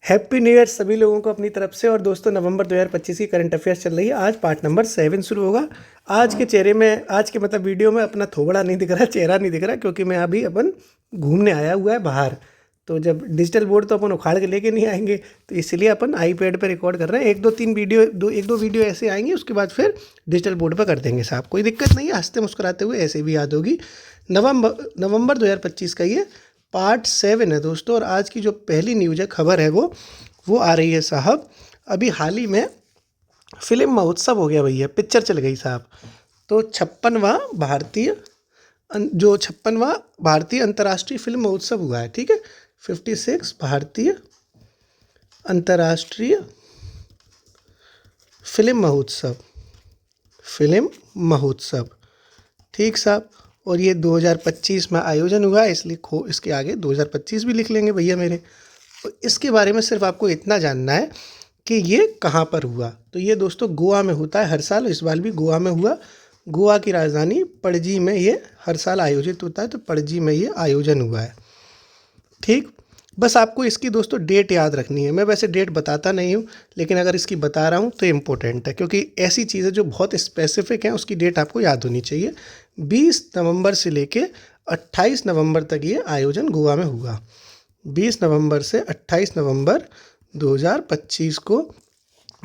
Happy new year सभी लोगों को अपनी तरफ से। और दोस्तों, नवंबर 2025 की करंट अफेयर्स चल रही है। आज पार्ट नंबर 7 शुरू होगा। आज के चेहरे में, आज के मतलब वीडियो में अपना थोबड़ा नहीं दिख रहा, चेहरा नहीं दिख रहा, क्योंकि मैं अभी अपन घूमने आया हुआ है बाहर। तो जब डिजिटल बोर्ड तो अपन उखाड़ के लेके नहीं आएंगे, तो इसलिए अपन आईपैड पे रिकॉर्ड कर रहे हैं। एक दो वीडियो ऐसे आएंगे, उसके बाद फिर डिजिटल बोर्ड पर कर देंगे साहब। कोई दिक्कत नहीं है, हंसते मुस्कुराते हुए ऐसे भी याद होगी। नवंबर 2025 का ये पार्ट 7 है दोस्तों। और आज की जो पहली न्यूज़ है, खबर है, वो आ रही है साहब। अभी हाल ही में फिल्म महोत्सव हो गया भैया, पिक्चर चल गई साहब। तो 56वां भारतीय अंतर्राष्ट्रीय फिल्म महोत्सव हुआ है, ठीक है। 56 भारतीय अंतर्राष्ट्रीय फिल्म महोत्सव, ठीक साहब। और ये 2025 में आयोजन हुआ है, इसलिए इसके आगे 2025 भी लिख लेंगे भैया मेरे। तो इसके बारे में सिर्फ आपको इतना जानना है कि ये कहाँ पर हुआ। तो ये दोस्तों गोवा में होता है हर साल, इस बार भी गोवा में हुआ। गोवा की राजधानी पणजी में ये हर साल आयोजित होता है, तो पणजी में ये आयोजन हुआ है, ठीक। बस आपको इसकी दोस्तों डेट याद रखनी है। मैं वैसे डेट बताता नहीं हूँ, लेकिन अगर इसकी बता रहा हूँ तो इम्पोर्टेंट है, क्योंकि ऐसी चीज़ें जो बहुत स्पेसिफिक हैं उसकी डेट आपको याद होनी चाहिए। 20 नवंबर से लेके 28 नवंबर तक ये आयोजन गोवा में हुआ। 20 नवंबर से 28 नवंबर 2025 को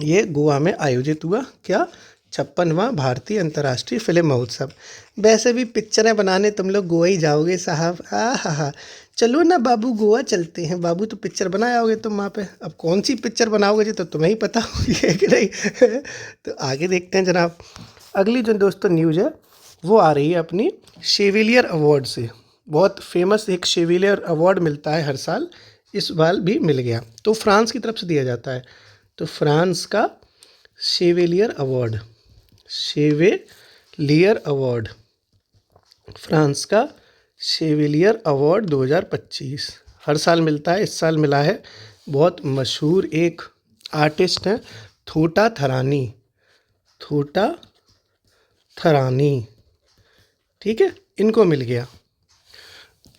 ये गोवा में आयोजित हुआ। क्या? 56वां भारतीय अंतर्राष्ट्रीय फिल्म महोत्सव। वैसे भी पिक्चरें बनाने तुम लोग गोवा ही जाओगे साहब। हा, चलो ना बाबू, गोवा चलते हैं बाबू। तो पिक्चर बनाओगे तुम वहाँ पे। अब कौन सी पिक्चर बनाओगे जी, तो तुम्हें ही पता होगी है कि नहीं। तो आगे देखते हैं जनाब। अगली जो दोस्तों न्यूज़ है वो आ रही है अपनी शेविलियर अवार्ड से। बहुत फेमस एक शेविलियर अवार्ड मिलता है हर साल, इस बार भी मिल गया। तो फ्रांस की तरफ से दिया जाता है। तो फ्रांस का शेविलियर अवार्ड, फ्रांस का शेविलियर अवार्ड 2025 हर साल मिलता है। इस साल मिला है। बहुत मशहूर एक आर्टिस्ट हैं, थोटा थरानी, ठीक है, इनको मिल गया।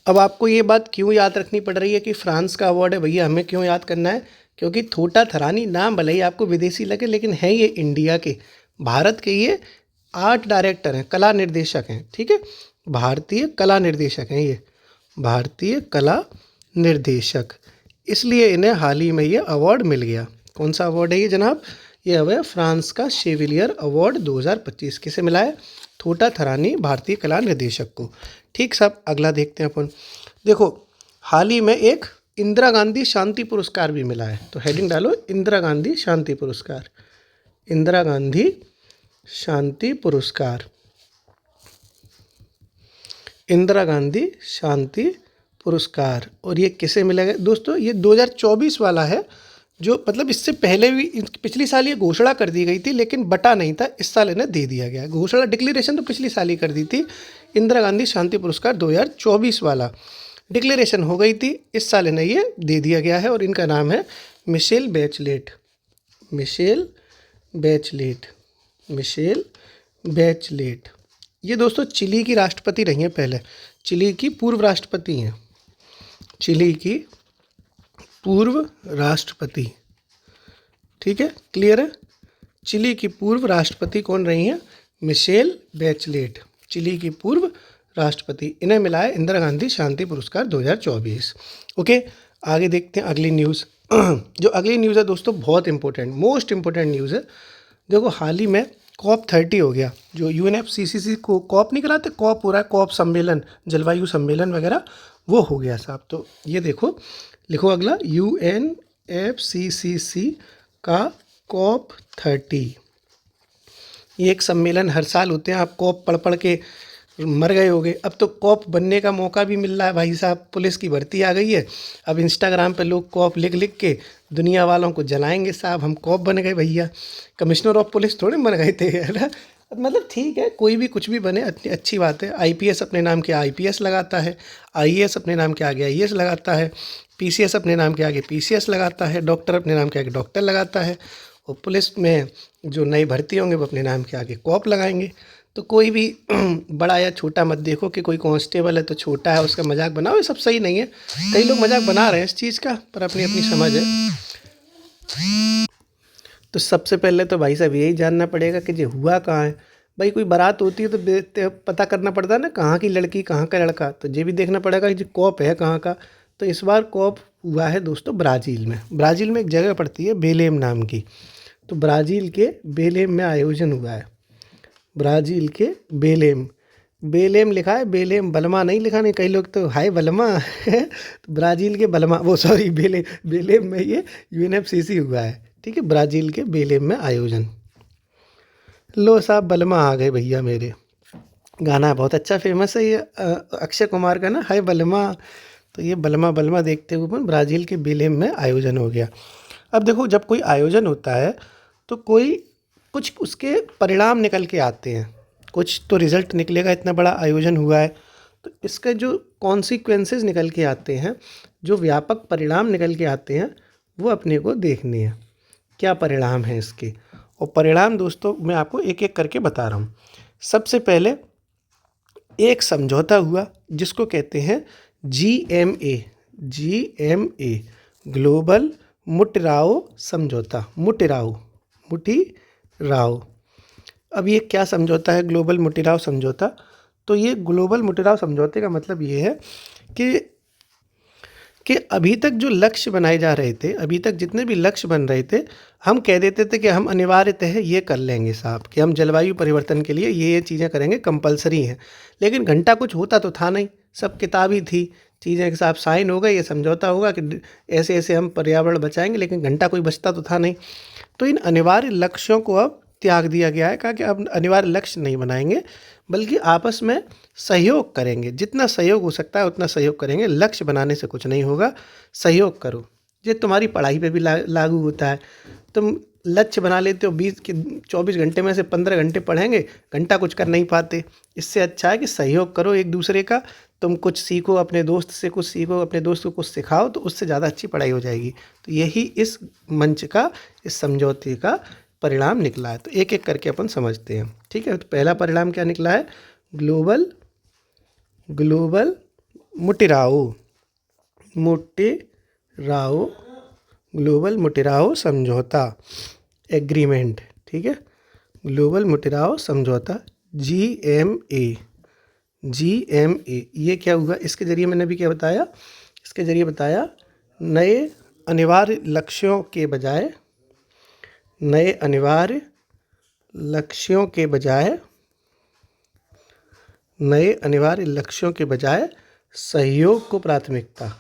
अब आपको ये बात क्यों याद रखनी पड़ रही है कि फ्रांस का अवार्ड है भैया, हमें क्यों याद करना है? क्योंकि थोटा थरानी नाम भले ही आपको विदेशी लगे, लेकिन है ये इंडिया के, भारत के ये आर्ट डायरेक्टर हैं, कला निर्देशक हैं, ठीक है। भारतीय कला निर्देशक हैं ये, भारतीय कला निर्देशक। इसलिए इन्हें हाल ही में ये अवार्ड मिल गया। कौन सा अवार्ड है ये जनाब? ये है फ्रांस का शेविलियर अवार्ड 2025। किसे मिला है? थोटा थरानी भारतीय कला निर्देशक को, ठीक साहब। अगला देखते हैं अपन। देखो, हाल ही में एक इंदिरा गांधी शांति पुरस्कार भी मिला है। तो हेडिंग डालो, इंदिरा गांधी शांति पुरस्कार। इंदिरा गांधी शांति पुरस्कार, इंदिरा गांधी शांति पुरस्कार। और ये किसे मिलेगा दोस्तों? ये 2024 वाला है, जो मतलब इससे पहले भी पिछली साल ये घोषणा कर दी गई थी, लेकिन बटा नहीं था। इस साल इन्हें दे दिया गया। घोषणा, डिक्लेरेशन तो पिछली साल ही कर दी थी। इंदिरा गांधी शांति पुरस्कार 2024 वाला डिक्लेरेशन हो गई थी, इस साल इन्हें ये दे दिया गया है। और इनका नाम है मिशेल बैचलेट। ये दोस्तों चिली की राष्ट्रपति रही हैं पहले, चिली की पूर्व राष्ट्रपति हैं, चिली की पूर्व राष्ट्रपति, ठीक है, क्लियर है। चिली की पूर्व राष्ट्रपति कौन रही हैं? मिशेल बैचलेट, चिली की पूर्व राष्ट्रपति। इन्हें मिला है इंदिरा गांधी शांति पुरस्कार 2024। ओके, आगे देखते हैं अगली न्यूज़। जो अगली न्यूज़ है दोस्तों, बहुत इंपॉर्टेंट, मोस्ट इंपॉर्टेंट न्यूज़ है। देखो, हाल ही में COP30 हो गया। जो UNFCCC को कॉप नहीं कराते, कॉप हो रहा है, कॉप सम्मेलन, जलवायु सम्मेलन वगैरह, वो हो गया साहब। तो ये देखो, लिखो अगला, UNFCCC का COP30। ये एक सम्मेलन हर साल होते हैं। आप कॉप पढ़ के मर गए होगे। अब तो कॉप बनने का मौका भी मिल रहा है भाई साहब। पुलिस की भर्ती आ गई है। अब इंस्टाग्राम पे लोग कॉप लिख के दुनिया वालों को जलाएंगे साहब, हम कॉप बन गए भैया। कमिश्नर ऑफ पुलिस थोड़े बन गए थे, है ना। मतलब ठीक है, कोई भी कुछ भी बने, अच्छी बात है। IPS अपने नाम के IPS लगाता है, IAS अपने नाम के आगे IAS लगाता है, PCS अपने नाम के आगे PCS लगाता है, डॉक्टर अपने नाम के आगे डॉक्टर लगाता है। और पुलिस में जो नई भर्ती होंगे वो अपने नाम के आगे कॉप लगाएंगे। तो कोई भी बड़ा या छोटा मत देखो कि कोई कांस्टेबल है तो छोटा है, उसका मजाक बनाओ, ये सब सही नहीं है। कई लोग मजाक बना रहे हैं इस चीज़ का, पर अपनी अपनी समझ है। तो सबसे पहले तो भाई साहब यही जानना पड़ेगा कि ये हुआ कहाँ है। भाई कोई बारात होती है तो पता करना पड़ता है ना, कहाँ की लड़की कहाँ का लड़का, तो ये भी देखना पड़ेगा कि जो कॉप है कहाँ का। तो इस बार कॉप हुआ है दोस्तों ब्राज़ील में। ब्राज़ील में एक जगह पड़ती है बेलेम नाम की, तो ब्राज़ील के बेलेम में आयोजन हुआ है। ब्राज़ील के बेलेम, बेलेम लिखा है, बेलेम, बलमा नहीं लिखा। नहीं, कई लोग तो हाय बलमा तो ब्राज़ील के बलमा, वो सॉरी बेलेम में ये यूएनएफसीसी हुआ है। ठीक है, ब्राज़ील के बेलेम में आयोजन। लो साहब बलमा आ गए भैया मेरे। गाना बहुत अच्छा फेमस है ये अक्षय कुमार का ना, हाय बलमा। तो ये बलमा बलमा देखते हुए अपन ब्राज़ील के बेलेम में आयोजन हो गया। अब देखो, जब कोई आयोजन होता है तो कोई कुछ उसके परिणाम निकल के आते हैं, कुछ तो रिज़ल्ट निकलेगा। इतना बड़ा आयोजन हुआ है तो इसके जो कॉन्सिक्वेंसेस निकल के आते हैं, जो व्यापक परिणाम निकल के आते हैं, वो अपने को देखने हैं क्या परिणाम है इसके। और परिणाम दोस्तों मैं आपको एक एक करके बता रहा हूँ। सबसे पहले एक समझौता हुआ जिसको कहते हैं GMA, GMA ग्लोबल मुटिराओ समझौता, मुटिराओ। अब ये क्या समझौता है ग्लोबल मुटिराओ समझौता? तो ये ग्लोबल मुटिराओ समझौते का मतलब ये है कि अभी तक जो लक्ष्य बनाए जा रहे थे, अभी तक जितने भी लक्ष्य बन रहे थे, हम कह देते थे कि हम अनिवार्यतः ये कर लेंगे साहब, कि हम जलवायु परिवर्तन के लिए ये चीज़ें करेंगे, कंपलसरी हैं। लेकिन घंटा कुछ होता तो था नहीं, सब किताब ही थी, चीज़ें के साथ साइन हो गए, ये समझौता होगा कि ऐसे ऐसे हम पर्यावरण बचाएंगे, लेकिन घंटा कोई बचता तो था नहीं। तो इन अनिवार्य लक्ष्यों को अब त्याग दिया गया है, कहा कि अब अनिवार्य लक्ष्य नहीं बनाएंगे, बल्कि आपस में सहयोग करेंगे। जितना सहयोग हो सकता है उतना सहयोग करेंगे, लक्ष्य बनाने से कुछ नहीं होगा, सहयोग करो। ये तुम्हारी पढ़ाई पे भी लागू होता है। तुम लक्ष्य बना लेते हो 24 घंटे में से 15 घंटे पढ़ेंगे, घंटा कुछ कर नहीं पाते। इससे अच्छा है कि सहयोग करो एक दूसरे का। तुम कुछ सीखो, अपने दोस्त से कुछ सीखो, अपने दोस्त को कुछ सिखाओ, तो उससे ज़्यादा अच्छी पढ़ाई हो जाएगी। तो यही इस मंच का, इस समझौते का परिणाम निकला है। तो एक एक करके अपन समझते हैं। ठीक है, तो पहला परिणाम क्या निकला है? ग्लोबल मुटिराओ, ग्लोबल मुटिराओ समझौता, एग्रीमेंट। ठीक है, ग्लोबल मुटिराओ समझौता GMA। ये क्या हुआ? इसके ज़रिए मैंने भी क्या बताया? इसके ज़रिए बताया नए अनिवार्य लक्ष्यों के बजाय, नए अनिवार्य लक्ष्यों के बजाय, नए अनिवार्य लक्ष्यों के बजाय सहयोग को प्राथमिकता,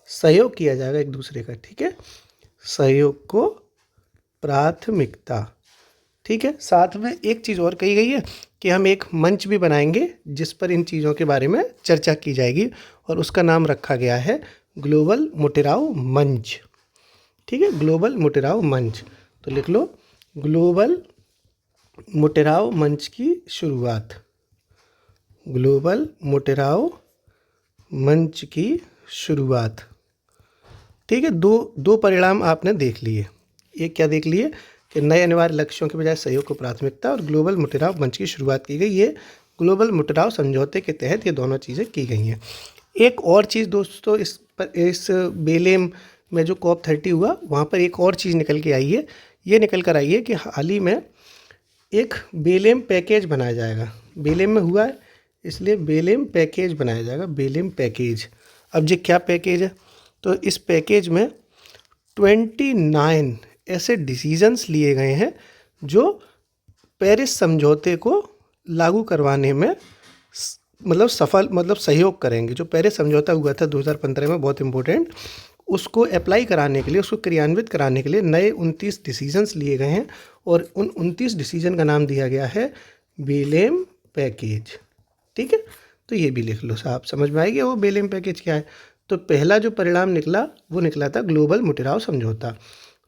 सहयोग किया जाएगा एक दूसरे का। ठीक है, सहयोग को प्राथमिकता। ठीक है, साथ में एक चीज़ और कही गई है कि हम एक मंच भी बनाएंगे जिस पर इन चीज़ों के बारे में चर्चा की जाएगी, और उसका नाम रखा गया है ग्लोबल मुटिराओ मंच। ठीक है, ग्लोबल मुटिराओ मंच। तो लिख लो, ग्लोबल मुटिराओ मंच की शुरुआत, ग्लोबल मुटिराओ मंच की शुरुआत। ठीक है, दो परिणाम आपने देख लिए। एक क्या देख लिए कि नए अनिवार्य लक्ष्यों के बजाय सहयोग को प्राथमिकता, और ग्लोबल मुटिराओ मंच की शुरुआत की गई। ये ग्लोबल मुटिराओ समझौते के तहत ये दोनों चीज़ें की गई हैं। एक और चीज़ दोस्तों, इस बेलेम में जो COP30 हुआ, वहाँ पर एक और चीज़ निकल के आई है। ये निकल कर आई है कि हाल ही में एक बेलेम पैकेज बनाया जाएगा। बेलेम में हुआ है इसलिए बेलेम पैकेज बनाया जाएगा, बेलेम पैकेज। अब ये क्या पैकेज है? तो इस पैकेज में 29 ऐसे डिसीजंस लिए गए हैं जो पेरिस समझौते को लागू करवाने में मतलब सहयोग करेंगे। जो पेरिस समझौता हुआ था 2015 में, बहुत इम्पोर्टेंट, उसको अप्लाई कराने के लिए, उसको क्रियान्वित कराने के लिए नए 29 डिसीजंस लिए गए हैं, और उन 29 डिसीजन का नाम दिया गया है बेलेम पैकेज। ठीक है, तो ये भी लिख लो साहब, समझ में आएगी वो बेलेम पैकेज क्या है। तो पहला जो परिणाम निकला वो निकला था ग्लोबल मुटिराओ समझौता।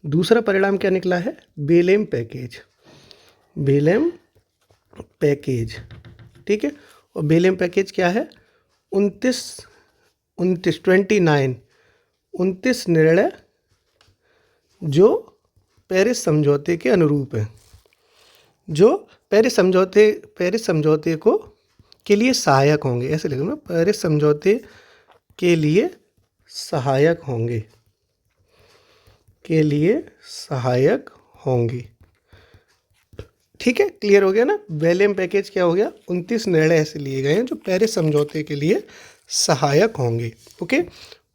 दूसरा परिणाम क्या निकला है? बेलेम पैकेज, बेलेम पैकेज। ठीक है, और बेलेम पैकेज क्या है? 29 निर्णय जो पेरिस समझौते के अनुरूप हैं, जो पेरिस समझौते को के लिए सहायक होंगे। ऐसे लिखो ना, पेरिस समझौते के लिए सहायक होंगे। के लिए सहायक होंगी। ठीक है, क्लियर हो गया ना। बेलेम पैकेज क्या हो गया, 29 निर्णय ऐसे लिए गए हैं जो पेरिस समझौते के लिए सहायक होंगे। ओके,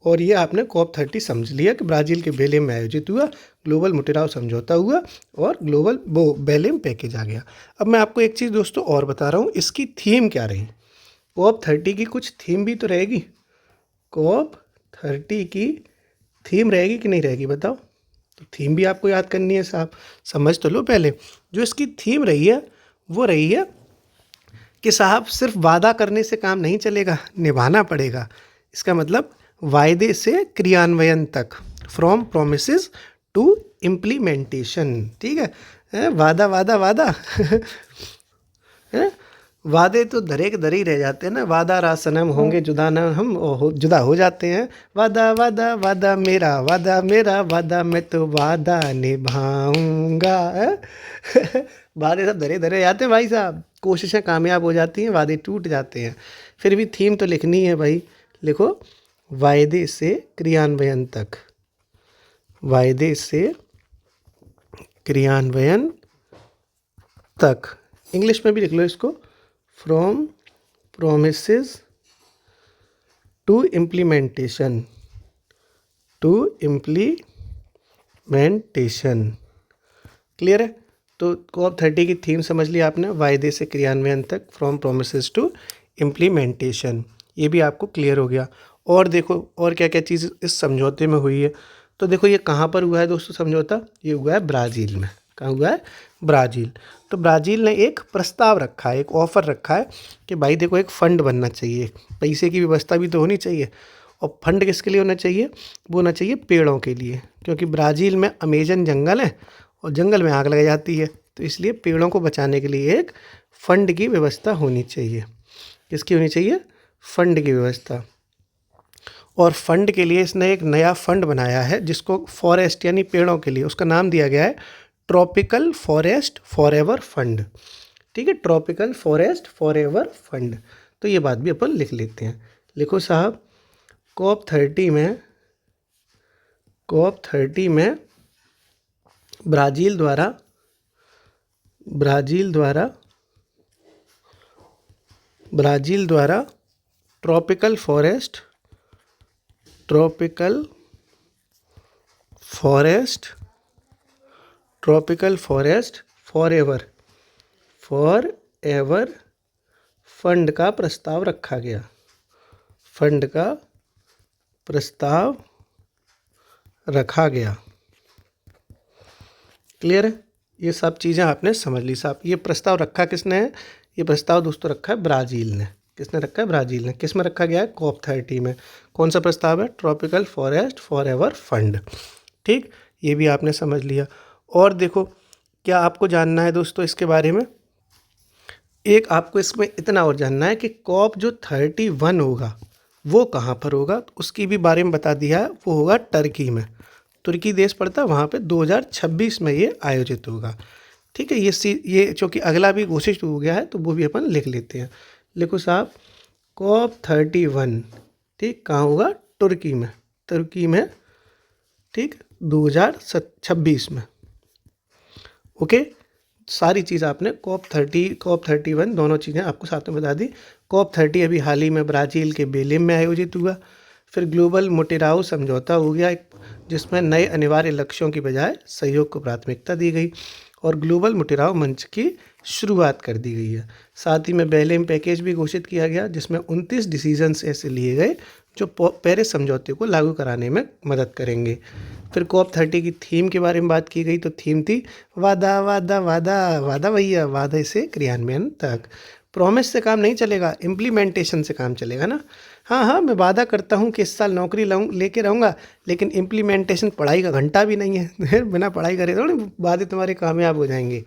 और ये आपने COP 30 समझ लिया कि ब्राज़ील के बेलेम में आयोजित हुआ, ग्लोबल मोटेराओ समझौता हुआ और ग्लोबल बेलेम पैकेज आ गया। अब मैं आपको एक चीज़ दोस्तों और बता रहा हूँ, इसकी थीम क्या रही। COP 30 की कुछ थीम भी तो रहेगी। COP 30 की थीम रहेगी कि नहीं रहेगी, बताओ। तो थीम भी आपको याद करनी है साहब, समझ तो लो पहले। जो इसकी थीम रही है वो रही है कि साहब सिर्फ वादा करने से काम नहीं चलेगा, निभाना पड़ेगा। इसका मतलब वायदे से क्रियान्वयन तक, फ्रॉम प्रोमिसेस टू इम्प्लीमेंटेशन। ठीक है, वादा वादा वादा हैं? वादे तो धरे के धरे ही रह जाते हैं ना। वादा रा सनम होंगे जुदा ना हम, जुदा हो जाते हैं। वादा वादा वादा मेरा वादा मैं तो वादा निभाऊंगा। वादे सब धरे धरे जाते हैं भाई साहब, कोशिशें कामयाब हो जाती हैं, वादे टूट जाते हैं। फिर भी थीम तो लिखनी है भाई, लिखो वायदे से क्रियान्वयन तक, वायदे से क्रियान्वयन तक। इंग्लिश में भी लिख लो इसको, from promises to implementation, to implementation. Clear है। तो COP 30 की थीम समझ लिया आपने, वायदे से क्रियान्वयन तक, फ्रॉम प्रोमिसेस टू इम्प्लीमेंटेशन। ये भी आपको क्लियर हो गया। और देखो और क्या क्या चीज़ इस समझौते में हुई है। तो देखो ये कहाँ पर हुआ है दोस्तों समझौता, ये हुआ है ब्राज़ील में। कहाँ हुआ है, ब्राज़ील। तो ब्राज़ील ने एक प्रस्ताव रखा है, एक ऑफ़र रखा है कि भाई देखो एक फ़ंड बनना चाहिए, पैसे की व्यवस्था भी तो होनी चाहिए। और फंड किसके लिए होना चाहिए, वो होना चाहिए पेड़ों के लिए, क्योंकि ब्राज़ील में अमेजन जंगल है और जंगल में आग लग जाती है, तो इसलिए पेड़ों को बचाने के लिए एक फ़ंड की व्यवस्था होनी चाहिए। किसकी होनी चाहिए, फ़ंड की व्यवस्था। और फंड के लिए इसने एक नया फंड बनाया है जिसको फॉरेस्ट यानी पेड़ों के लिए, उसका नाम दिया गया है ट्रॉपिकल फॉरेस्ट फॉरएवर फंड। ठीक है, ट्रॉपिकल फॉरेस्ट फॉरएवर फंड। तो ये बात भी अपन लिख लेते हैं। लिखो साहब, COP 30 में ब्राज़ील द्वारा ट्रॉपिकल फॉरेस्ट फॉरएवर फंड का प्रस्ताव रखा गया। फंड का प्रस्ताव रखा गया। क्लियर है, ये सब चीज़ें आपने समझ ली साहब। ये प्रस्ताव रखा किसने है, ये प्रस्ताव दोस्तों रखा है ब्राज़ील ने। किसने रखा है, ब्राज़ील ने। किस में रखा गया है, COP 30 में। कौन सा प्रस्ताव है, ट्रॉपिकल फॉरेस्ट फॉरएवर फंड। ठीक, ये भी आपने समझ लिया। और देखो क्या आपको जानना है दोस्तों इसके बारे में, एक आपको इसमें इतना और जानना है कि COP जो 31 होगा वो कहाँ पर होगा, तो उसकी भी बारे में बता दिया है। वो होगा टर्की में, तुर्की देश पड़ता है वहाँ पे, 2026 में ये आयोजित होगा। ठीक है, ये चूँकि अगला भी घोषित हो गया है तो वो भी अपन लिख लेते हैं। लिखो साहब, COP 31 ठीक कहाँ होगा, तुर्की में। ठीक, 2026 में। ओके, सारी चीज़ आपने COP 31 दोनों चीज़ें आपको साथ में बता दी। COP 30 अभी हाल ही में ब्राज़ील के बेलेम में आयोजित हुआ। फिर ग्लोबल मोटेराओ समझौता हो गया एक, जिसमें नए अनिवार्य लक्ष्यों की बजाय सहयोग को प्राथमिकता दी गई और ग्लोबल मोटेराओ मंच की शुरुआत कर दी गई है। साथ ही में बेलेम पैकेज भी घोषित किया गया जिसमें 29 डिसीजंस ऐसे लिए गए जो पेरिस समझौते को लागू कराने में मदद करेंगे। फिर COP 30 की थीम के बारे में बात की गई, तो थीम थी वादा वादा वादा वादा भैया, वादे से क्रियान्वयन तक। प्रॉमिस से काम नहीं चलेगा, इम्प्लीमेंटेशन से काम चलेगा ना। हाँ, मैं वादा करता हूँ कि इस साल नौकरी लेके रहूँगा, लेकिन इम्प्लीमेंटेशन पढ़ाई का घंटा भी नहीं है। बिना पढ़ाई करे थोड़ी वादे तुम्हारे कामयाब हो जाएंगे।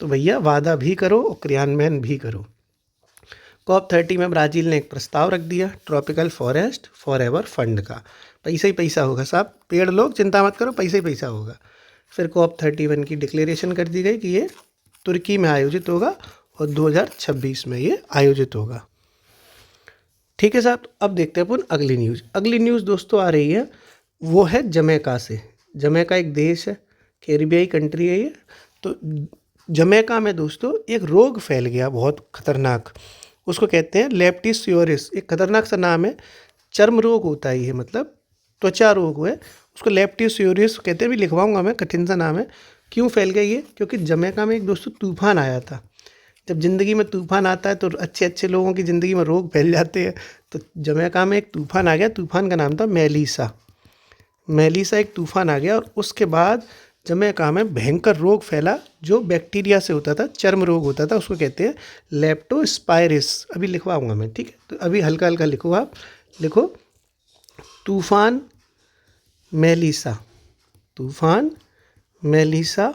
तो भैया वादा भी करो और क्रियान्वयन भी करो। COP 30 में ब्राज़ील ने एक प्रस्ताव रख दिया ट्रॉपिकल फॉरेस्ट फॉरएवर फंड का। पैसा ही पैसा होगा साहब, पेड़ लोग चिंता मत करो, पैसा ही पैसा होगा। फिर COP 31 की डिक्लेरेशन कर दी गई कि ये तुर्की में आयोजित होगा और 2026 में ये आयोजित होगा। ठीक है साहब, अब देखते हैं अपन अगली न्यूज़। अगली न्यूज़ दोस्तों आ रही है, वो है जमैका से। जमैका एक देश है, कैरिबियाई कंट्री है ये। तो जमैका में दोस्तों एक रोग फैल गया बहुत खतरनाक, उसको कहते हैं लेप्टिस्यूरिस। एक खतरनाक सा नाम है, चर्म रोग होता है ये, मतलब त्वचा रोग है, उसको लेप्टिस्यूरिस कहते हैं। भी लिखवाऊंगा मैं, कठिन सा नाम है। क्यों फैल गया ये? क्योंकि जमैका में एक दोस्तों तूफान आया था। जब ज़िंदगी में तूफान आता है तो अच्छे अच्छे लोगों की ज़िंदगी में रोग फैल जाते हैं। तो जमैका में एक तूफान आ गया, तूफान का नाम था मेलिसा। मेलिसा एक तूफान आ गया और उसके बाद जमैका में भयंकर रोग फैला जो बैक्टीरिया से होता था, चर्म रोग होता था, उसको कहते हैं लेप्टोस्पायरिस। अभी लिखवाऊंगा मैं, ठीक है? तो अभी हल्का हल्का लिखो, आप लिखो तूफान मेलिसा। तूफान मेलिसा।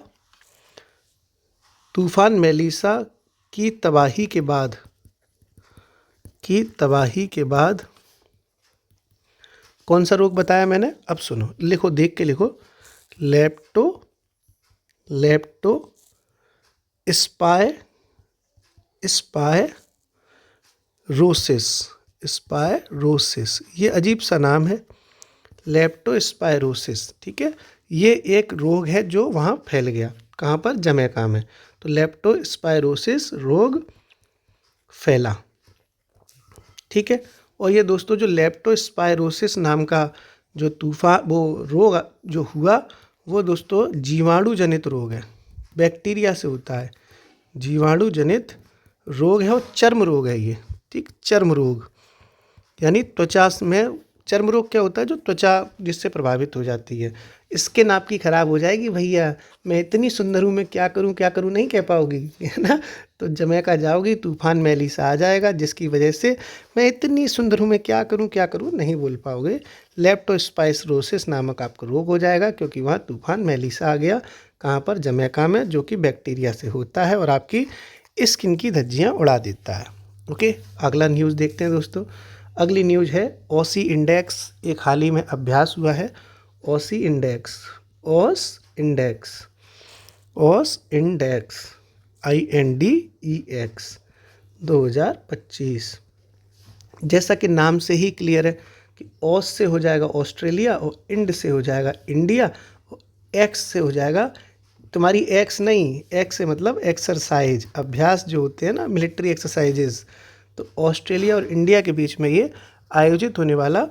तूफान मेलिसा की तबाही के बाद, कौन सा रोग बताया मैंने? अब सुनो, लिखो, देख के लिखो। लेप्टो स्पायरोसिस। ये अजीब सा नाम है, लेप्टोस्पायरोसिस, ठीक है? ये एक रोग है जो वहाँ फैल गया, कहाँ पर? जमैका में। तो लेप्टोस्पायरोसिस रोग फैला, ठीक है? और ये दोस्तों जो लेप्टोस्पायरोसिस नाम का जो तूफान, वो रोग जो हुआ, वो दोस्तों जीवाणु जनित रोग है, बैक्टीरिया से होता है, जीवाणु जनित रोग है और चर्म रोग है ये, ठीक? चर्म रोग यानी त्वचा में, चर्म रोग क्या होता है? जो त्वचा जिससे प्रभावित हो जाती है। स्किन आपकी ख़राब हो जाएगी, भैया मैं इतनी सुंदर हूँ, मैं क्या करूँ नहीं कह पाओगी, है ना? तो जमैका जाओगी, तूफान मेलिसा आ जाएगा, जिसकी वजह से मैं इतनी सुंदर हूँ, मैं क्या करूँ नहीं बोल पाओगे। लेप्टोस्पायरोसिस नामक आपको रोग हो जाएगा, क्योंकि वहाँ तूफान मेलिसा आ गया। कहाँ पर? जमैका में, जो कि बैक्टीरिया से होता है और आपकी स्किन की धज्जियाँ उड़ा देता है। ओके, अगला न्यूज़ देखते हैं दोस्तों। अगली न्यूज़ है ऑसी इंडेक्स। एक हाल ही में अभ्यास हुआ है, ऑसी इंडेक्स, ऑस इंडेक्स INDEX 2025। जैसा कि नाम से ही क्लियर है कि ऑस से हो जाएगा ऑस्ट्रेलिया, और इंड से हो जाएगा इंडिया, और एक्स से हो जाएगा तुम्हारी एक्स नहीं, एक्स से मतलब एक्सरसाइज, अभ्यास जो होते हैं ना, मिलिट्री एक्सरसाइजेज। तो ऑस्ट्रेलिया और इंडिया के बीच में ये आयोजित होने वाला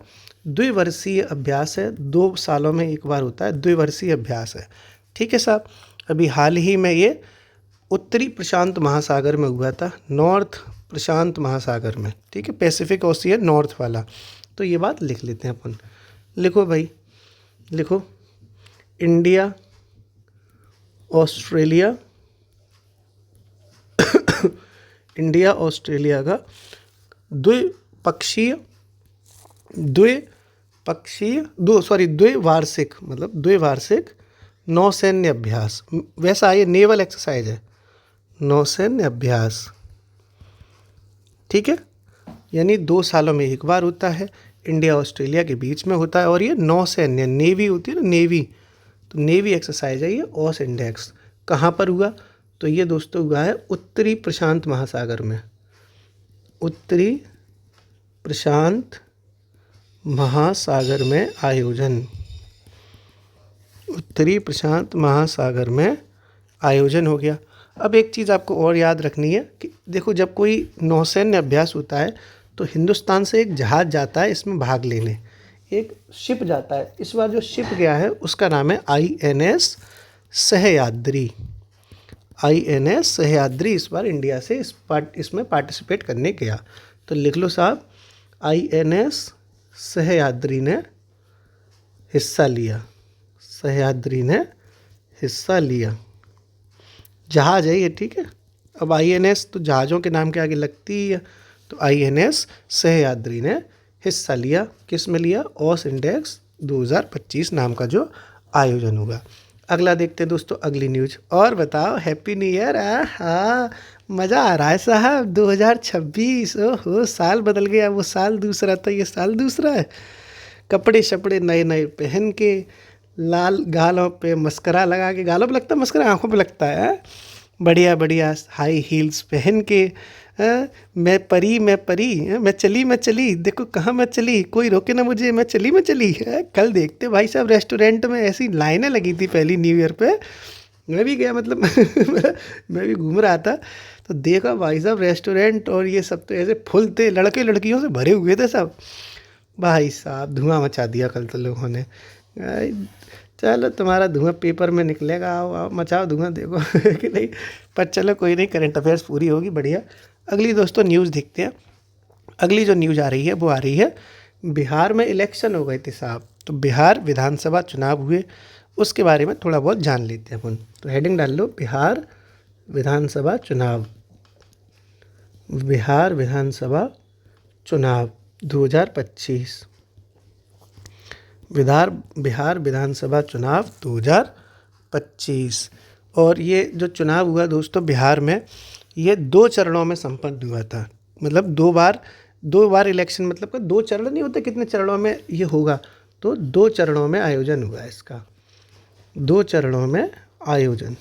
द्विवर्षीय अभ्यास है। 2 सालों में एक बार होता है, द्विवर्षीय अभ्यास है, ठीक है साहब? अभी हाल ही में ये उत्तरी प्रशांत महासागर में हुआ था, नॉर्थ प्रशांत महासागर में, ठीक है? पैसिफिक ओशियन नॉर्थ वाला। तो ये बात लिख लेते हैं अपन। लिखो भाई, लिखो इंडिया ऑस्ट्रेलिया इंडिया ऑस्ट्रेलिया का द्विवार्षिक, मतलब द्विवार्षिक नौसैन्य अभ्यास। वैसा ये नेवल एक्सरसाइज है, नौसैन्य अभ्यास, ठीक है? यानी 2 सालों में एक बार होता है, इंडिया ऑस्ट्रेलिया के बीच में होता है, और ये नौसैन्य, नेवी होती है ना, नेवी, तो नेवी एक्सरसाइज है ये ऑस इंडेक्स। कहाँ पर हुआ? तो ये दोस्तों हुआ है उत्तरी प्रशांत महासागर में, उत्तरी प्रशांत महासागर में आयोजन, उत्तरी प्रशांत महासागर में आयोजन हो गया। अब एक चीज़ आपको और याद रखनी है कि देखो, जब कोई नौसैन्य अभ्यास होता है तो हिंदुस्तान से एक जहाज़ जाता है इसमें भाग लेने, एक शिप जाता है। इस बार जो शिप गया है उसका नाम है INS सह्याद्री। INS सह्याद्री इस बार इंडिया से इसमें पार्टिसिपेट करने गया। तो लिख लो साहब, INS सह्याद्री ने हिस्सा लिया, सह्याद्री ने हिस्सा लिया। जहाज़ है ये, ठीक है? अब INS तो जहाज़ों के नाम के आगे लगती ही है, तो INS सह्याद्री ने हिस्सा लिया। किस में लिया? ऑस इंडेक्स 2025 नाम का जो आयोजन हुआ। अगला देखते हैं दोस्तों, अगली न्यूज। और बताओ, हैप्पी न्यू ईयर। हाँ, मज़ा आ रहा है साहब। 2026, ओहो, साल बदल गया। वो साल दूसरा था, ये साल दूसरा है। कपड़े शपड़े नए नए पहन के, लाल गालों पे मस्करा लगा के, गालों पे लगता है मस्करा, आंखों पे लगता है, बढ़िया बढ़िया हाई हील्स पहन के, मैं परी, मैं चली, देखो कहाँ मैं चली, कोई रोके ना मुझे, मैं चली। कल देखते भाई साहब रेस्टोरेंट में ऐसी लाइनें लगी थी पहली न्यू ईयर पे। मैं भी गया मतलब मैं भी घूम रहा था, तो देखा भाई साहब रेस्टोरेंट और ये सब तो ऐसे फुल थे, लड़के लड़कियों से भरे हुए थे सब। भाई साहब धुआं मचा दिया कल तो लोगों ने। चलो तुम्हारा धुआं पेपर में निकलेगा, आओ आओ मचाओ धुआं, देखो कि नहीं। पर चलो कोई नहीं, करंट अफेयर्स पूरी होगी बढ़िया। अगली दोस्तों न्यूज़ देखते हैं। अगली जो न्यूज़ आ रही है वो आ रही है, बिहार में इलेक्शन हो गए थे साहब, तो बिहार विधानसभा चुनाव हुए, उसके बारे में थोड़ा बहुत जान लेते हैं अपन। तो हेडिंग डाल लो, बिहार विधानसभा चुनाव, बिहार विधानसभा चुनाव 2025, बिहार विधानसभा चुनाव 2025। और ये जो चुनाव हुआ दोस्तों बिहार में, ये 2 चरणों में संपन्न हुआ था। मतलब 2 बार इलेक्शन, मतलब 2 चरण नहीं होते, कितने चरणों में ये होगा, तो 2 चरणों में आयोजन हुआ है इसका। 2 चरणों में आयोजन,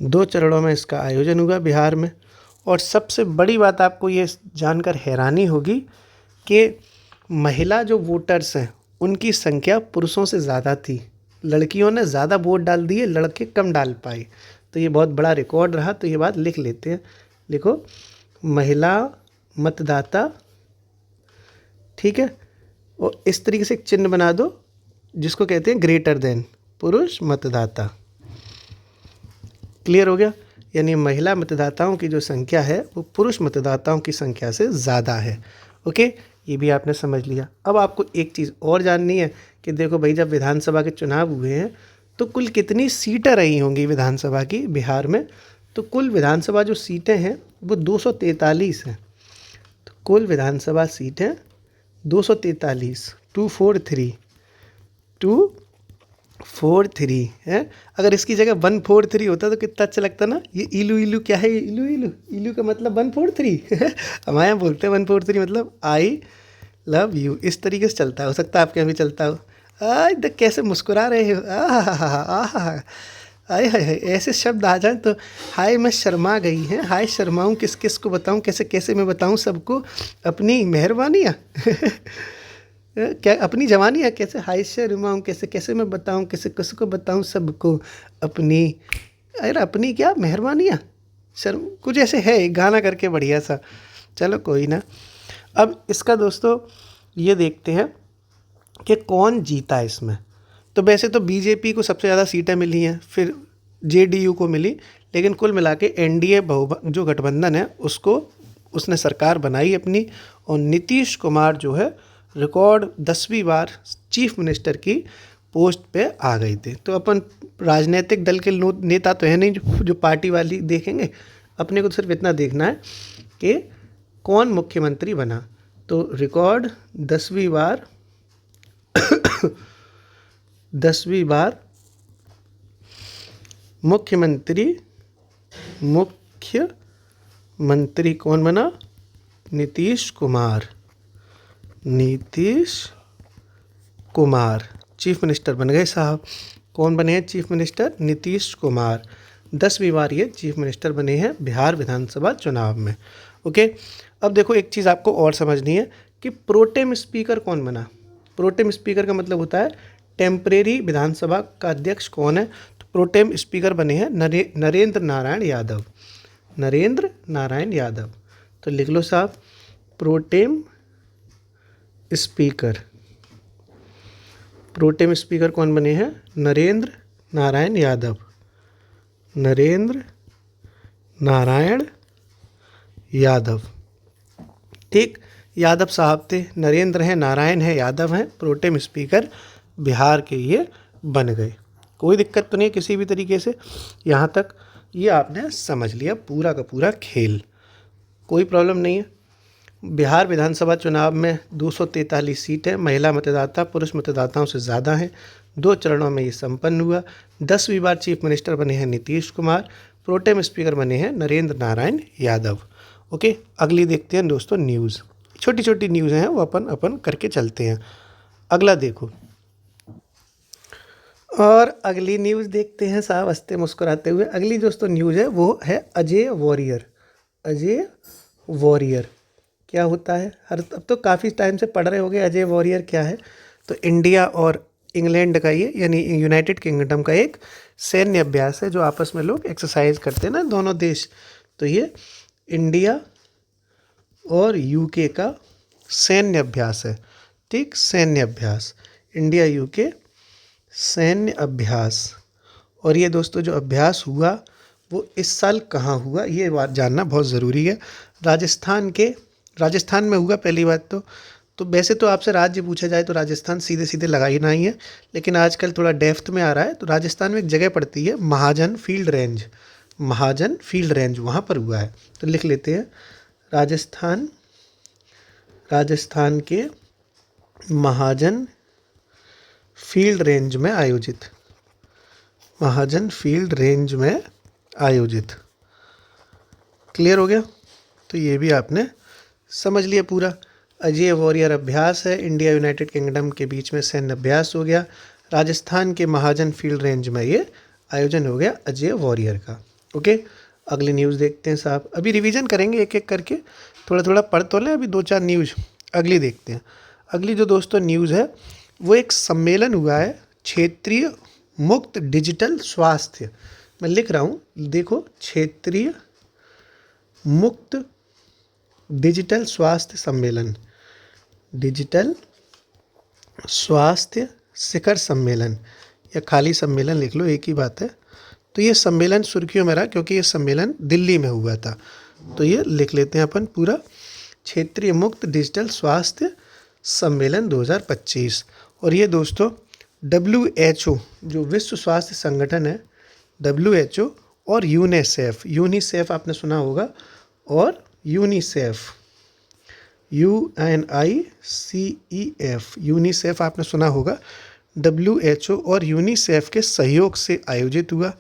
2 चरणों में इसका आयोजन हुआ बिहार में। और सबसे बड़ी बात आपको ये जानकर हैरानी होगी कि महिला जो वोटर्स हैं उनकी संख्या पुरुषों से ज़्यादा थी। लड़कियों ने ज़्यादा वोट डाल दिए, लड़के कम डाल पाए, तो ये बहुत बड़ा रिकॉर्ड रहा। तो ये बात लिख लेते हैं, लिखो महिला मतदाता, ठीक है। और इस तरीके से एक चिन्ह बना दो जिसको कहते हैं ग्रेटर देन, पुरुष मतदाता। क्लियर हो गया, यानी महिला मतदाताओं की जो संख्या है वो पुरुष मतदाताओं की संख्या से ज़्यादा है। ओके, ये भी आपने समझ लिया। अब आपको एक चीज़ और जाननी है कि देखो भाई, जब विधानसभा के चुनाव हुए हैं तो कुल कितनी सीटें रही होंगी विधानसभा की बिहार में। तो कुल विधानसभा जो सीटें हैं वो 243 हैं। तो कुल विधानसभा सीटें 243, 243 है। अगर इसकी जगह 143 होता तो कितना अच्छा लगता ना। ये इलू इलू क्या है, इलू इलू, इलू का मतलब 143 हमारे यहाँ बोलते हैं 143 मतलब आई लव यू, इस तरीके से चलता है। हो सकता है आपके यहाँ भी चलता हो। देख कैसे मुस्कुरा रहे हो, आय हाय हाय, ऐसे शब्द आ जाए तो हाय मैं शर्मा गई हैं, हाय शर्माऊँ किस किस को बताऊँ, कैसे कैसे मैं बताऊँ सबको अपनी मेहरबानियाँ क्या अपनी जवानियाँ, कैसे हाय शर्माऊँ, कैसे कैसे मैं बताऊँ, कैसे किसको बताऊँ सबको अपनी, अरे अपनी क्या मेहरबानियाँ, शर्म कुछ ऐसे है एक गाना करके बढ़िया सा। चलो कोई ना। अब इसका दोस्तों ये देखते हैं कि कौन जीता इसमें। तो वैसे तो बीजेपी को सबसे ज़्यादा सीटें मिली हैं, फिर जेडीयू को मिली, लेकिन कुल मिला के एनडीए जो गठबंधन है उसने सरकार बनाई अपनी। और नीतीश कुमार जो है रिकॉर्ड 10वीं बार चीफ मिनिस्टर की पोस्ट पे आ गए थे। तो अपन राजनीतिक दल के नेता तो है नहीं जो पार्टी वाली देखेंगे, अपने को तो सिर्फ इतना देखना है कि कौन मुख्यमंत्री बना। तो रिकॉर्ड 10वीं बार 10वीं बार मुख्यमंत्री कौन बना, नीतीश कुमार चीफ मिनिस्टर बन गए साहब। कौन बने हैं चीफ मिनिस्टर, नीतीश कुमार। 10वीं बार ये चीफ मिनिस्टर बने हैं बिहार विधानसभा चुनाव में। ओके, अब देखो एक चीज़ आपको और समझनी है कि प्रोटेम स्पीकर कौन बना। प्रोटेम स्पीकर का मतलब होता है टेम्परेरी विधानसभा का अध्यक्ष कौन है। तो प्रोटेम स्पीकर बने हैं नरेंद्र नारायण यादव, नरेंद्र नारायण यादव। तो लिख लो साहब, प्रोटेम स्पीकर, प्रोटेम स्पीकर कौन बने हैं, नरेंद्र नारायण यादव, नरेंद्र नारायण यादव। ठीक, यादव साहब थे, नरेंद्र हैं, नारायण है, यादव हैं, प्रोटेम स्पीकर बिहार के ये बन गए। कोई दिक्कत तो नहीं किसी भी तरीके से, यहाँ तक ये आपने समझ लिया पूरा का पूरा खेल, कोई प्रॉब्लम नहीं है। बिहार विधानसभा चुनाव में 243 सीटें, महिला मतदाता पुरुष मतदाताओं से ज़्यादा हैं। 2 चरणों में ये संपन्न हुआ। 10वीं बार चीफ मिनिस्टर बने हैं नीतीश कुमार, प्रोटेम स्पीकर बने हैं नरेंद्र नारायण यादव। ओके, अगली देखते हैं दोस्तों न्यूज़। छोटी छोटी न्यूज़ हैं वो अपन करके चलते हैं। अगला देखो, और अगली न्यूज़ देखते हैं साहब हंसते मुस्कुराते हुए। अगली दोस्तों न्यूज़ है वो है अजय वॉरियर। अजय वॉरियर क्या होता है? हर अब तो काफ़ी टाइम से पढ़ रहे होंगे अजय वॉरियर क्या है। तो इंडिया और इंग्लैंड का ये यानी यूनाइटेड किंगडम का एक सैन्य अभ्यास है जो आपस में लोग एक्सरसाइज करते हैं ना दोनों देश। तो ये इंडिया और यूके का सैन्य अभ्यास है। ठीक, सैन्य अभ्यास, इंडिया यूके सैन्य अभ्यास। और ये दोस्तों जो अभ्यास हुआ वो इस साल कहाँ हुआ ये बात जानना बहुत ज़रूरी है। राजस्थान में हुआ पहली बात तो वैसे तो आपसे राज्य पूछा जाए तो राजस्थान सीधे सीधे लगा ही नहीं है, लेकिन आजकल थोड़ा डेप्थ में आ रहा है। तो राजस्थान में एक जगह पड़ती है महाजन फील्ड रेंज, महाजन फील्ड रेंज वहाँ पर हुआ है। तो लिख लेते हैं राजस्थान के महाजन फील्ड रेंज में आयोजित, महाजन फील्ड रेंज में आयोजित। क्लियर हो गया? तो ये भी आपने समझ लिया पूरा। अजय वॉरियर अभ्यास है, इंडिया यूनाइटेड किंगडम के बीच में सैन्य अभ्यास हो गया। राजस्थान के महाजन फील्ड रेंज में ये आयोजन हो गया अजय वॉरियर का। ओके, अगली न्यूज़ देखते हैं साहब। अभी रिवीजन करेंगे एक एक करके, थोड़ा थोड़ा पढ़ तो लें। अभी 2-4 न्यूज़ अगली देखते हैं। अगली जो दोस्तों न्यूज़ है वो एक सम्मेलन हुआ है क्षेत्रीय मुक्त डिजिटल स्वास्थ्य। मैं लिख रहा हूँ, देखो, क्षेत्रीय मुक्त डिजिटल स्वास्थ्य सम्मेलन, डिजिटल स्वास्थ्य शिखर सम्मेलन या खाली सम्मेलन लिख लो, एक ही बात है। तो ये सम्मेलन सुर्खियों में रहा क्योंकि ये सम्मेलन दिल्ली में हुआ था। तो ये लिख लेते हैं अपन पूरा, क्षेत्रीय मुक्त डिजिटल स्वास्थ्य सम्मेलन 2025। और ये दोस्तों WHO जो विश्व स्वास्थ्य संगठन है, WHO और यूनिसेफ आपने सुना होगा, और यूनिसेफ, यूनिसेफ आपने सुना होगा। WHO और यूनिसेफ के सहयोग से आयोजित हुआ,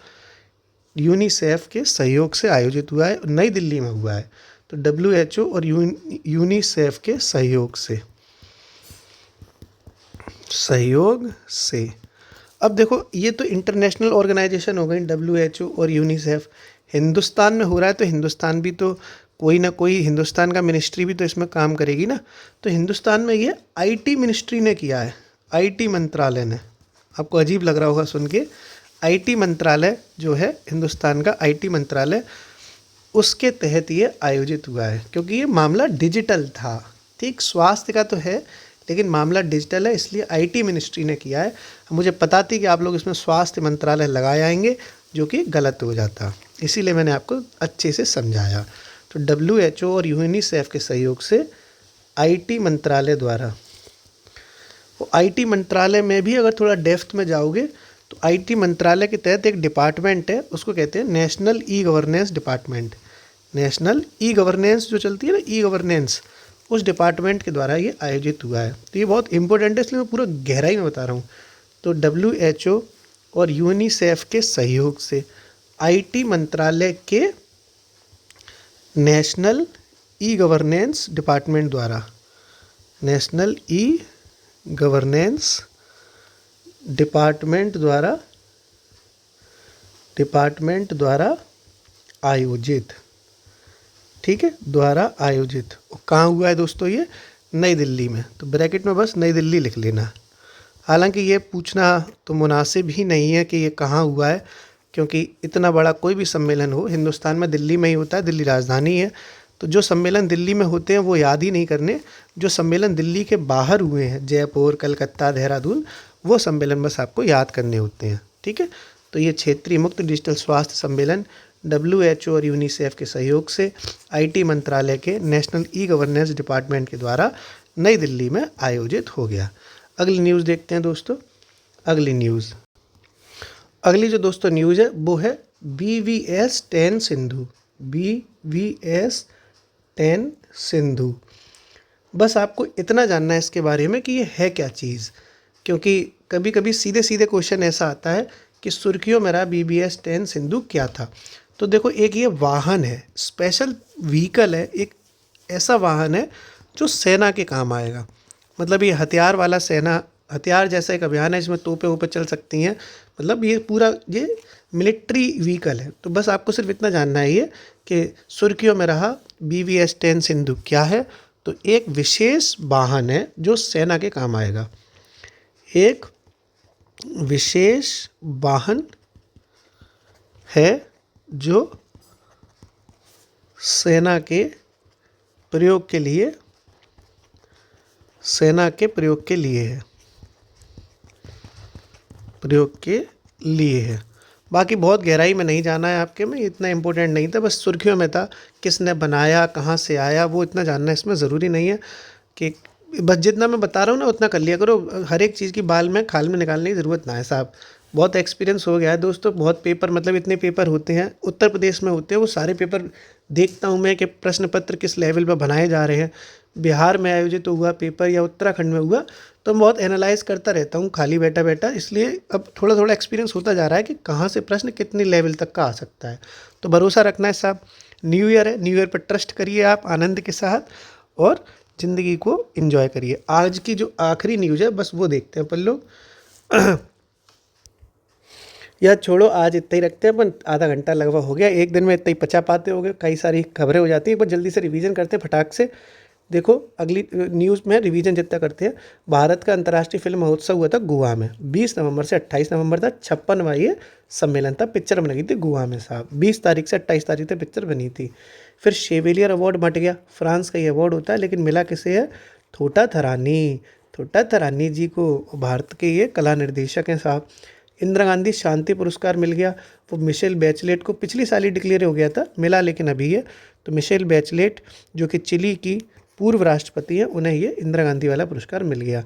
यूनिसेफ के सहयोग से आयोजित हुआ है, नई दिल्ली में हुआ है। तो WHO और यूनिसेफ के सहयोग से अब देखो ये तो इंटरनेशनल ऑर्गेनाइजेशन हो गई WHO और यूनिसेफ। हिंदुस्तान में हो रहा है तो हिंदुस्तान भी तो कोई ना कोई, हिंदुस्तान का मिनिस्ट्री भी तो इसमें काम करेगी ना। तो हिंदुस्तान में ये IT मिनिस्ट्री ने किया है, IT मंत्रालय ने। आपको अजीब लग रहा होगा सुन के, IT मंत्रालय जो है हिंदुस्तान का IT मंत्रालय, उसके तहत ये आयोजित हुआ है क्योंकि ये मामला डिजिटल था। ठीक, स्वास्थ्य का तो है लेकिन मामला डिजिटल है, इसलिए IT मिनिस्ट्री ने किया है। मुझे पता थी कि आप लोग इसमें स्वास्थ्य मंत्रालय लगाए आएंगे जो कि गलत हो जाता, इसीलिए मैंने आपको अच्छे से समझाया। तो WHO और यूनिसेफ के सहयोग से IT मंत्रालय द्वारा, वो IT मंत्रालय में भी अगर थोड़ा डेप्थ में जाओगे तो IT मंत्रालय के तहत एक डिपार्टमेंट है, उसको कहते हैं national e governance department. National e governance जो चलती है ना, ई गवर्नेंस, उस डिपार्टमेंट के द्वारा ये आयोजित हुआ है। तो ये बहुत इंपॉर्टेंट है, इसलिए मैं पूरा गहराई में बता रहा हूँ। तो WHO और यूनिसेफ के सहयोग से IT मंत्रालय के नेशनल ई गवर्नेंस डिपार्टमेंट द्वारा, नेशनल ई गवर्नेंस डिपार्टमेंट द्वारा आयोजित, ठीक है, द्वारा आयोजित। कहाँ हुआ है दोस्तों? ये नई दिल्ली में। तो ब्रैकेट में बस नई दिल्ली लिख लेना। हालांकि ये पूछना तो मुनासिब ही नहीं है कि ये कहाँ हुआ है, क्योंकि इतना बड़ा कोई भी सम्मेलन हो हिंदुस्तान में दिल्ली में ही होता है, दिल्ली राजधानी है। तो जो सम्मेलन दिल्ली में होते हैं वो याद ही नहीं करने, जो सम्मेलन दिल्ली के बाहर हुए हैं, जयपुर, कलकत्ता, देहरादून, वो सम्मेलन बस आपको याद करने होते हैं। ठीक है, तो ये क्षेत्रीय मुक्त डिजिटल स्वास्थ्य सम्मेलन WHO और यूनिसेफ के सहयोग से IT मंत्रालय के नेशनल ई गवर्नेंस डिपार्टमेंट के द्वारा नई दिल्ली में आयोजित हो गया। अगली न्यूज़ देखते हैं दोस्तों। अगली जो दोस्तों न्यूज़ है वो है BVS 10 सिंधु, BVS 10 सिंधु। बस आपको इतना जानना है इसके बारे में कि ये है क्या चीज़, क्योंकि कभी कभी सीधे सीधे क्वेश्चन ऐसा आता है कि सुर्खियों में रहा BVS 10 सिंधु क्या था। तो देखो, एक ये वाहन है, स्पेशल व्हीकल है, एक ऐसा वाहन है जो सेना के काम आएगा। मतलब ये हथियार वाला सेना हथियार जैसा एक अभियान है, इसमें तोपें ऊपर चल सकती हैं, मतलब ये पूरा ये मिलिट्री व्हीकल है। तो बस आपको सिर्फ इतना जानना है ये कि सुर्खियों में रहा BVS-10 सिंधु क्या है। तो एक विशेष वाहन है जो सेना के काम आएगा, एक विशेष वाहन है जो सेना के प्रयोग के लिए है। बाकी बहुत गहराई में नहीं जाना है आपके में, इतना इम्पोर्टेंट नहीं था, बस सुर्खियों में था किसने बनाया, कहाँ से आया, वो इतना जानना इसमें ज़रूरी नहीं है कि बस जितना मैं बता रहा हूँ ना उतना कर लिया करो। हर एक चीज़ की बाल में खाल में निकालने की ज़रूरत ना है साहब। बहुत एक्सपीरियंस हो गया है दोस्तों, बहुत पेपर, मतलब इतने पेपर होते हैं उत्तर प्रदेश में होते हैं, वो सारे पेपर देखता हूँ मैं कि प्रश्न पत्र किस लेवल पर बनाए जा रहे हैं। बिहार में आयोजित तो हुआ पेपर या उत्तराखंड में हुआ, तो मैं बहुत एनालाइज करता रहता हूँ खाली बैठा बैठा, इसलिए अब थोड़ा थोड़ा एक्सपीरियंस होता जा रहा है कि कहाँ से प्रश्न कितने लेवल तक का आ सकता है। तो भरोसा रखना है साहब, न्यू ईयर है, न्यू ईयर पर ट्रस्ट करिए आप आनंद के साथ और ज़िंदगी को एंजॉय करिए। आज की जो आखिरी न्यूज़ है बस वो देखते हैं अपन लोग। या छोड़ो, आज इतना ही रखते हैं अपन, आधा घंटा लगभग हो गया, एक दिन में इतना ही पचा पाते हो गए, कई सारी खबरें हो जाती हैं। एक बार जल्दी से रिवीजन करते हैं फटाक से। देखो अगली न्यूज़ में रिवीजन जितना करते हैं, भारत का अंतर्राष्ट्रीय फिल्म महोत्सव हुआ था गोवा में, 20 नवंबर से 28 नवंबर तक 56वां ये सम्मेलन था। पिक्चर बन गई थी गोवा में साहब, 20 तारीख से 28 तारीख तक पिक्चर बनी थी। फिर शेवेलियर अवार्ड बट गया, फ्रांस का ये अवार्ड होता है, लेकिन मिला किसे है, थोटा थरानी जी को, भारत के ये कला निर्देशक हैं साहब। इंदिरा गांधी शांति पुरस्कार मिल गया, वो मिशेल बैचलेट को पिछली साल ही डिक्लेयर हो गया था, मिला लेकिन अभी है। तो मिशेल बैचलेट जो कि चिली की पूर्व राष्ट्रपति हैं, उन्हें ये इंदिरा गांधी वाला पुरस्कार मिल गया।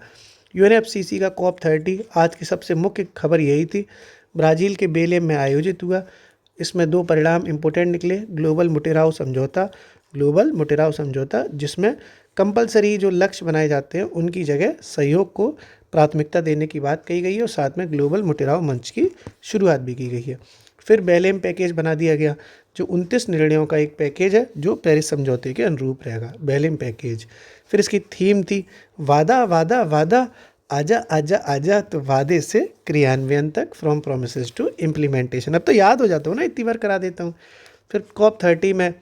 UNFCCC का COP30, आज की सबसे मुख्य खबर यही थी, ब्राज़ील के बेलेम में आयोजित हुआ। इसमें 2 परिणाम इंपॉर्टेंट निकले, ग्लोबल मोटेराओ समझौता जिसमें कंपलसरी जो लक्ष्य बनाए जाते हैं उनकी जगह सहयोग को प्राथमिकता देने की बात कही गई है, और साथ में ग्लोबल मोटेराओ मंच की शुरुआत भी की गई है। फिर बेलेम पैकेज बना दिया गया, जो 29 निर्णयों का एक पैकेज है जो पेरिस समझौते के अनुरूप रहेगा, बेलेम पैकेज। फिर इसकी थीम थी वादा वादा वादा, आजा आजा आजा, तो वादे से क्रियान्वयन तक, फ्रॉम प्रोमिसेस टू इम्प्लीमेंटेशन। अब तो याद हो जाता हूँ ना, इतनी बार करा देता हूँ। फिर COP30 में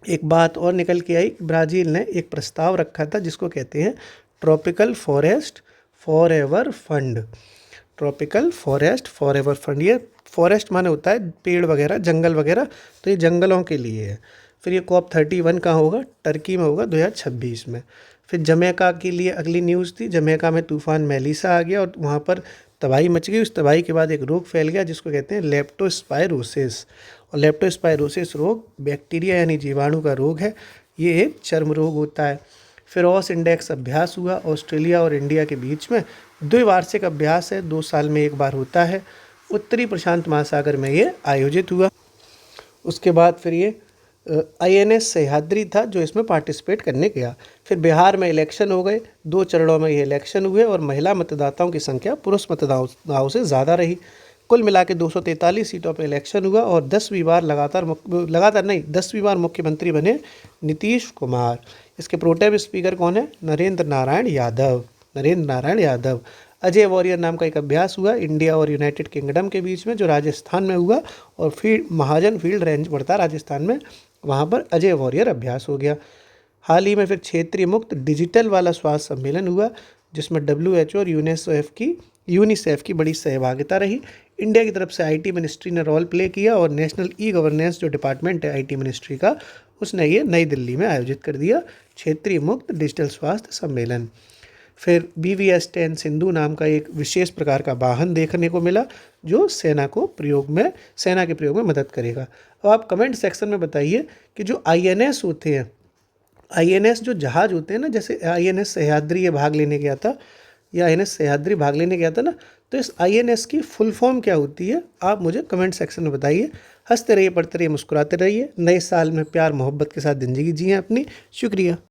एक बात और निकल के आई, ब्राज़ील ने एक प्रस्ताव रखा था जिसको कहते हैं tropical forest forever fund. Tropical forest forever fund, ये फॉरेस्ट माने होता है पेड़ वगैरह, जंगल वगैरह, तो ये जंगलों के लिए है। फिर ये COP31 कहाँ होगा, टर्की में होगा 2026 में। फिर जमैका के लिए अगली न्यूज़ थी, जमैका में तूफ़ान मेलिसा आ गया और वहाँ पर तबाही मच गई। उस तबाही के बाद एक रोग फैल गया जिसको कहते हैं लेप्टोस्पायरोसिस। और लेप्टोस्पायरोसिस रोग बैक्टीरिया यानी जीवाणु का रोग है, ये एक चर्म रोग होता है। फिर ऑस इंडेक्स अभ्यास हुआ ऑस्ट्रेलिया और इंडिया के बीच में, द्विवार्षिक अभ्यास है, 2 साल में एक बार होता है। उत्तरी प्रशांत महासागर में ये आयोजित हुआ। उसके बाद फिर ये INS सह्याद्री था जो इसमें पार्टिसिपेट करने गया। फिर बिहार में इलेक्शन हो गए, 2 चरणों में ये इलेक्शन हुए और महिला मतदाताओं की संख्या पुरुष मतदाताओं से ज़्यादा रही। कुल मिला के 243 सीटों पर इलेक्शन हुआ और 10वीं बार मुख्यमंत्री बने नीतीश कुमार। इसके प्रोटेम स्पीकर कौन है, नरेंद्र नारायण यादव। अजय वॉरियर नाम का एक अभ्यास हुआ इंडिया और यूनाइटेड किंगडम के बीच में, जो राजस्थान में हुआ, और महाजन फील्ड रेंज पड़ता है राजस्थान में, वहाँ पर अजय वॉरियर अभ्यास हो गया। हाल ही में फिर क्षेत्रीय मुक्त डिजिटल वाला स्वास्थ्य सम्मेलन हुआ जिसमें WHO और यूनिसेफ की बड़ी सहभागिता रही। इंडिया की तरफ से IT मिनिस्ट्री ने रोल प्ले किया और नेशनल गवर्नेंस जो डिपार्टमेंट है IT मिनिस्ट्री का, उसने ये नई दिल्ली में आयोजित कर दिया क्षेत्रीय मुक्त डिजिटल स्वास्थ्य सम्मेलन। फिर BVS-10 सिंधु नाम का एक विशेष प्रकार का वाहन देखने को मिला जो सेना के प्रयोग में मदद करेगा। अब आप कमेंट सेक्शन में बताइए कि जो INS होते हैं, INS जो जहाज़ होते हैं ना, जैसे INS सह्याद्री ये भाग लेने गया था, या INS सह्याद्री भाग लेने गया था ना, तो इस INS की फुल फॉर्म क्या होती है, आप मुझे कमेंट सेक्शन में बताइए। हंसते रहिए, पढ़ते रहिए, मुस्कुराते रहिए। नए साल में प्यार मोहब्बत के साथ ज़िंदगी जिएं अपनी। शुक्रिया।